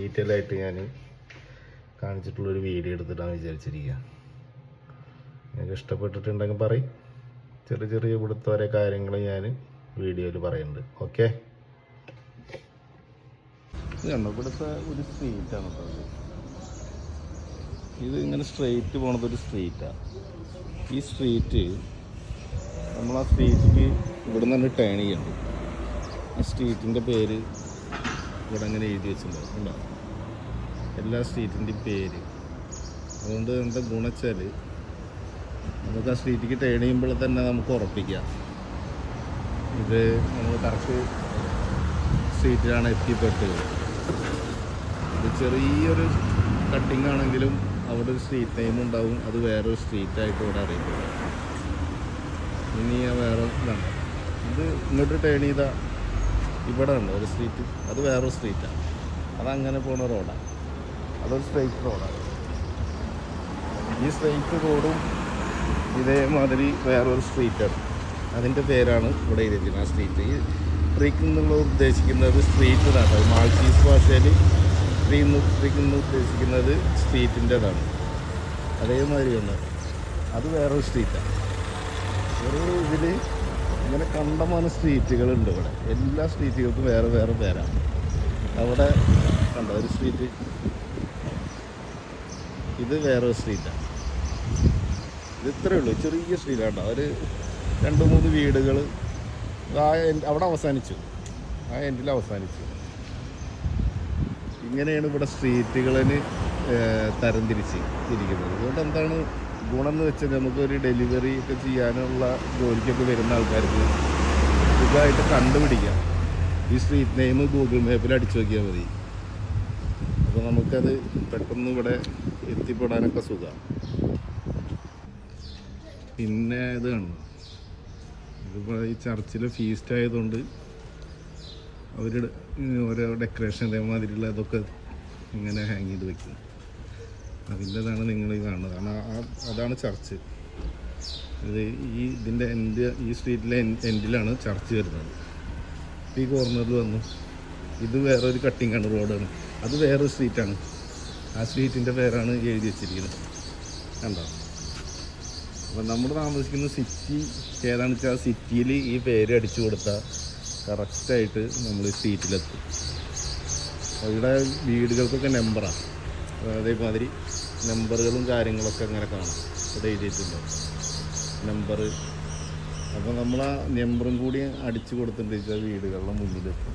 Detail ആയിട്ട് ഞാൻ കാണിച്ചിട്ടുള്ളൊരു video എടുത്തിട്ടാണ് വിചാരിച്ചിരിക്കുക. നിങ്ങൾക്ക് ഇഷ്ടപ്പെട്ടിട്ടുണ്ടെങ്കിൽ പറയും. ചെറിയ ചെറിയ ഇവിടുത്തെ ഓരോ കാര്യങ്ങൾ ഞാൻ വീഡിയോയിൽ പറയുന്നുണ്ട്. ഓക്കെ, ഇത് കണ്ടോ, ഇവിടുത്തെ ഒരു സ്ട്രീറ്റാണ് കേട്ടോ. ഇത് ഇങ്ങനെ സ്ട്രെയിറ്റ് പോണതൊരു സ്ട്രീറ്റാണ്. ഈ സ്ട്രീറ്റ് നമ്മൾ ആ സ്ട്രീറ്റിക്ക് ഇവിടെ നിന്ന് ടേൺ ചെയ്യണം. ആ സ്ട്രീറ്റിൻ്റെ പേര് ഇവിടെ അങ്ങനെ എഴുതി വെച്ചിട്ടുണ്ടാവും. ഉണ്ടോ, എല്ലാ സ്ട്രീറ്റിൻ്റെയും പേര്. അതുകൊണ്ട് എന്താ ഗുണം വെച്ചാൽ നമുക്ക് ആ സ്ട്രീറ്റിക്ക് ടേൺ ചെയ്യുമ്പോൾ തന്നെ നമുക്ക് ഉറപ്പിക്കാം ഇത് നമ്മൾ കറക്റ്റ് സ്ട്രീറ്റിലാണ് എത്തിപ്പെട്ടത്. ഇത് ചെറിയൊരു കട്ടിങ് ആണെങ്കിലും അവിടെ ഒരു സ്ട്രീറ്റ് നെയിം ഉണ്ടാവും. അത് വേറൊരു സ്ട്രീറ്റായിട്ട് ഇവിടെ അറിയപ്പെടും. ഇനി വേറെ ഇതാണ്, ഇത് ഇങ്ങോട്ട് ടേൺ ചെയ്താൽ ഇവിടെ ഉണ്ട് ഒരു സ്ട്രീറ്റ്, അത് വേറൊരു സ്ട്രീറ്റാണ്. അതങ്ങനെ പോണ റോഡാണ്, അതൊരു സ്ട്രെയിറ്റ് റോഡാണ്. ഈ സ്ട്രെയിറ്റ് റോഡും ഇതേമാതിരി വേറൊരു സ്ട്രീറ്റാണ്. അതിൻ്റെ പേരാണ് ഇവിടെ എഴുതിയിരിക്കുന്നത്. ആ സ്ട്രീറ്റ് ഈ ട്രീക്ക് എന്നുള്ള ഉദ്ദേശിക്കുന്നത് സ്ട്രീറ്റ് എന്നാണ്. മാൾട്ടീസ് ഭാഷയിൽ ട്രീക്ക് എന്ന് ഉദ്ദേശിക്കുന്നത് സ്ട്രീറ്റിൻ്റെതാണ്. അതേമാതിരിയാണ്, അത് വേറൊരു സ്ട്രീറ്റാണ്. ഒരു ഇതിൽ ഇങ്ങനെ കണ്ടമാനം സ്ട്രീറ്റുകളുണ്ട് ഇവിടെ. എല്ലാ സ്ട്രീറ്റുകൾക്കും വേറെ വേറെ പേരാണ്. അവിടെ കണ്ടോ ഒരു സ്ട്രീറ്റ്, ഇത് വേറൊരു സ്ട്രീറ്റാണ്. ഇത് ഇത്രയേ ഉള്ളൂ, ചെറിയ സ്ട്രീറ്റാണ്. ഒരു 2-3 വീടുകൾ അവിടെ അവസാനിച്ചു, ആ എൻഡിൽ അവസാനിച്ചു. ഇങ്ങനെയാണ് ഇവിടെ സ്ട്രീറ്റുകളിന് തരംതിരിച്ച് ഇരിക്കുന്നത്. അതുകൊണ്ട് എന്താണ് ഗുണം എന്ന് വെച്ചാൽ നമുക്കൊരു ഡെലിവറി ഒക്കെ ചെയ്യാനുള്ള ജോലിക്കൊക്കെ വരുന്ന ആൾക്കാർക്ക് സുഖമായിട്ട് കണ്ടുപിടിക്കാം. ഈ സ്ട്രീറ്റ് നെയിം ഗൂഗിൾ മാപ്പിൽ അടിച്ചു നോക്കിയാൽ മതി. അപ്പോൾ നമുക്കത് പെട്ടെന്ന് ഇവിടെ എത്തിപ്പെടാനൊക്കെ സുഖമാണ്. പിന്നെ ഇത് കണ്ടു, ഇതിപ്പോൾ ഈ ചർച്ചിലെ ഫീസ്റ്റ് ആയതുകൊണ്ട് അവർ ഓരോ ഡെക്കറേഷൻ അതേമാതിരിയുള്ള ഇതൊക്കെ ഇങ്ങനെ ഹാങ് ചെയ്ത് വയ്ക്കും. അതിൻ്റെതാണ് നിങ്ങൾ ഈ കാണുന്നത്. കാരണം അതാണ് ചർച്ച്. ഇത് ഇതിൻ്റെ ഈ സ്ട്രീറ്റിലെ എൻഡിലാണ് ചർച്ച് വരുന്നത്. ഈ കോർണറിൽ വന്നു, ഇത് വേറൊരു കട്ടിങ്ങാണ്, റോഡാണ്. അത് വേറൊരു സ്ട്രീറ്റാണ്. ആ സ്ട്രീറ്റിൻ്റെ പേരാണ് എഴുതി വെച്ചിരിക്കുന്നത്. കണ്ടോ? അപ്പം നമ്മൾ താമസിക്കുന്ന സിറ്റി ഏതാണെന്ന് വെച്ചാൽ ആ സിറ്റിയിൽ ഈ പേര് അടിച്ചു കൊടുത്താൽ കറക്റ്റായിട്ട് നമ്മൾ സ്ട്രീറ്റിലെത്തും. ഇവിടെ വീടുകൾക്കൊക്കെ നമ്പറാണ്. അതേമാതിരി നമ്പറുകളും കാര്യങ്ങളൊക്കെ അങ്ങനെ കാണാം. ഇവിടെ എഴുതിയിട്ടുണ്ട് നമ്പർ. അപ്പോൾ നമ്മൾ ആ നമ്പറും കൂടി അടിച്ചു കൊടുത്തിട്ടുണ്ടെങ്കിൽ വീടുകളുടെ മുന്നിലെത്തും.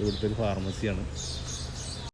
ഇവിടുത്തെ ഒരു ഫാർമസിയാണ്.